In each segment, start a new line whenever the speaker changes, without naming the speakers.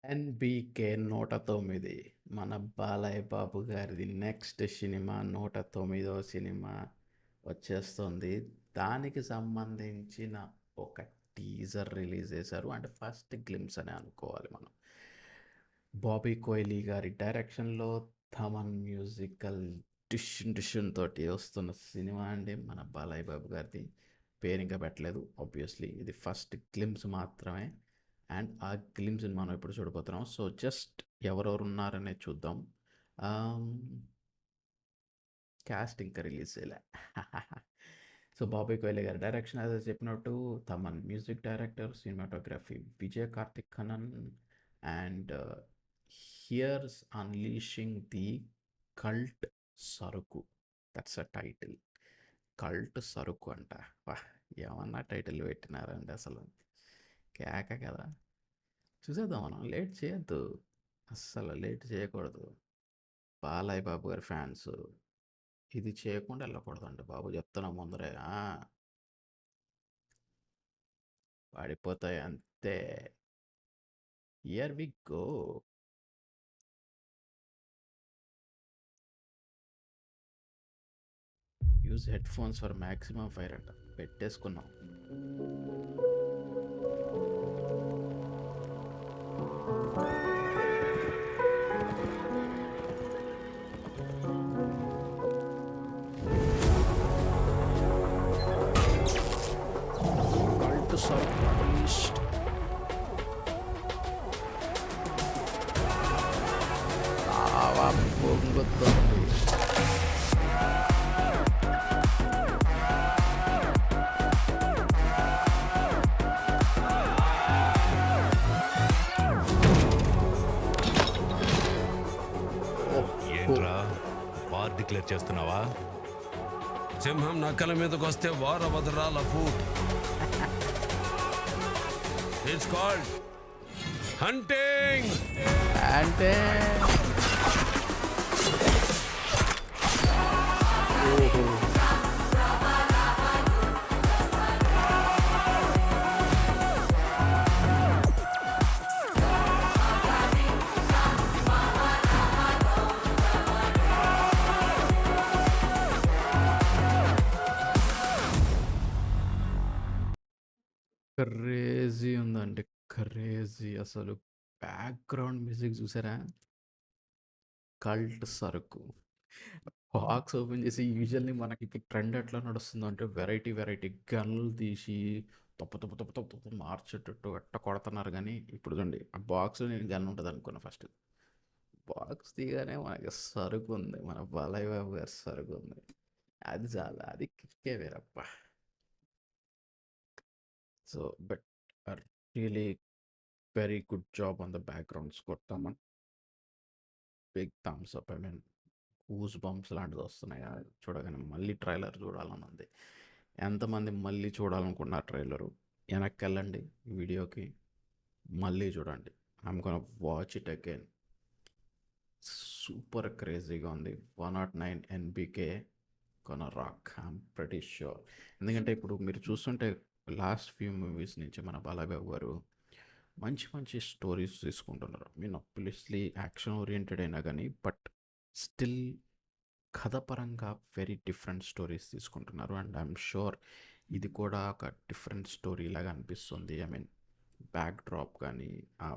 NBK 109 మన బాలయ్య బాబు గారిది next cinema 109వ cinema వచ్చేస్తుంది. దానికి సంబంధించిన ఒక టీజర్ రిలీజ్ చేశారు. అంటే ఫస్ట్ గ్లింప్స్ అని అనుకోవాలి మనం. బాబీ కోహ్లీ గారి డైరెక్షన్‌లో థమన్ మ్యూజికల్ డిషన్ తోటి వస్తున్న సినిమా అండి మన బాలయ్య బాబు గారిది. పేరు ఇంకా పెట్టలేదు ఆబ్వియస్లీ. ఇది ఫస్ట్ గ్లింప్స్ మాత్రమే. అండ్ ఆ గ్లిమ్స్ని మనం ఇప్పుడు చూడబోతున్నాం. సో జస్ట్ ఎవరెవరు ఉన్నారనేది చూద్దాం. క్యాస్ట్ ఇంకా రిలీజ్ చేయలే. సో బాబీ కోహ్లీ గారి డైరెక్షన్ అదే చెప్పినట్టు, Thaman music director, cinematography Vijay Karthik Kannan. And here's unleashing the cult సరుకు. That's a title. కల్ట్ సరుకు అంట. వాహ్! ఏమన్నా టైటిల్ పెట్టినారండి అసలు. కేక కదా! చూసేద్దాం మనం. లేట్ చేయొద్దు. అస్సలు లేట్ చేయకూడదు. బాలయ్య బాబు గారి ఫ్యాన్స్ ఇది చేయకుండా వెళ్ళకూడదండి బాబు, చెప్తున్నా ముందరే. పడిపోతాయి అంతే. Here we go. Use headphones for maximum fire అంట. పెట్టేసుకున్నాం. కల్ట్ సరుకు అన్లీష్డ్. లావా పొంగుతుంది.
ఏంట్రా వార్ డిక్లేర్ చేస్తున్నావా?
సింహం నక్కల మీదకి వస్తే వార్ అవ్వదురా లఫు. It's called hunting.
అంటే క్రేజీ ఉందండి. క్రేజీ అసలు. బ్యాక్గ్రౌండ్ మ్యూజిక్ చూసారా? కల్ట్ సరుకు. బాక్స్ ఓపెన్ చేసి యూజువల్లీ మనకి ఇప్పుడు ట్రెండ్ ఎట్లా నడుస్తుందో అంటే వెరైటీ గన్నులు తీసి తప్పు మార్చేటట్టు ఎట్ట కొడుతున్నారు. కానీ ఇప్పుడు చూడండి, ఆ బాక్స్ నేను గన్ ఉంటుంది అనుకున్నా ఫస్ట్. బాక్స్ తీయగానే మనకి సరుకు ఉంది. మన బాలయ్య బాబు గారి సరుకు ఉంది. అది చాలా, అది కిక్కే వేరప్ప. So but really very good job on the background score. Thaman big thumbs up. I mean goosebumps లాంటిది వస్తున్నాయి చూడగానే. మళ్ళీ ట్రైలర్ చూడాలని ఉంది. ఎంతమంది మళ్ళీ చూడాలనుకున్నారు ట్రైలరు? వెనక్కి వెళ్ళండి వీడియోకి, మళ్ళీ చూడండి. I'm gonna watch it again. Super క్రేజీగా ఉంది. 109 ఎన్బికే కొన రాక్, ఐఎమ్ ప్రెటీ ష్యూర్. ఎందుకంటే ఇప్పుడు మీరు చూస్తుంటే లాస్ట్ ఫ్యూ మూవీస్ నుంచి మన బాలయ్య గారు మంచి స్టోరీస్ తీసుకుంటున్నారు. మీన్ ఆబ్వియస్లీ యాక్షన్ ఓరియంటెడ్ అయినా కానీ, బట్ స్టిల్ కథ పరంగా వెరీ డిఫరెంట్ స్టోరీస్ తీసుకుంటున్నారు. అండ్ ఐఎమ్ షూర్ ఇది కూడా ఒక డిఫరెంట్ స్టోరీ లాగా అనిపిస్తుంది. ఐ మీన్ బ్యాక్ డ్రాప్ కానీ, ఆ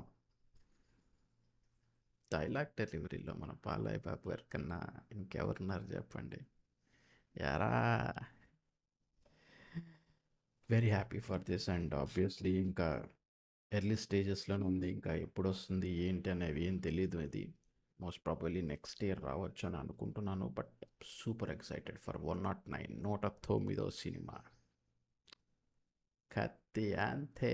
డైలాగ్ డెలివరీలో మన బాలయ్య బాబు గారి కన్నా ఇంకెవరున్నారు చెప్పండి. యారా, very happy for this. And obviously ఇంకా ఎర్లీ స్టేజెస్లోనే ఉంది. ఇంకా ఎప్పుడు వస్తుంది ఏంటి అనేవి ఏం తెలియదు. ఇది మోస్ట్ ప్రాబబ్లీ నెక్స్ట్ ఇయర్ రావచ్చు అని అనుకుంటున్నాను. బట్ సూపర్ ఎక్సైటెడ్ ఫర్ 109 109వ సినిమా. కత్తి అంతే.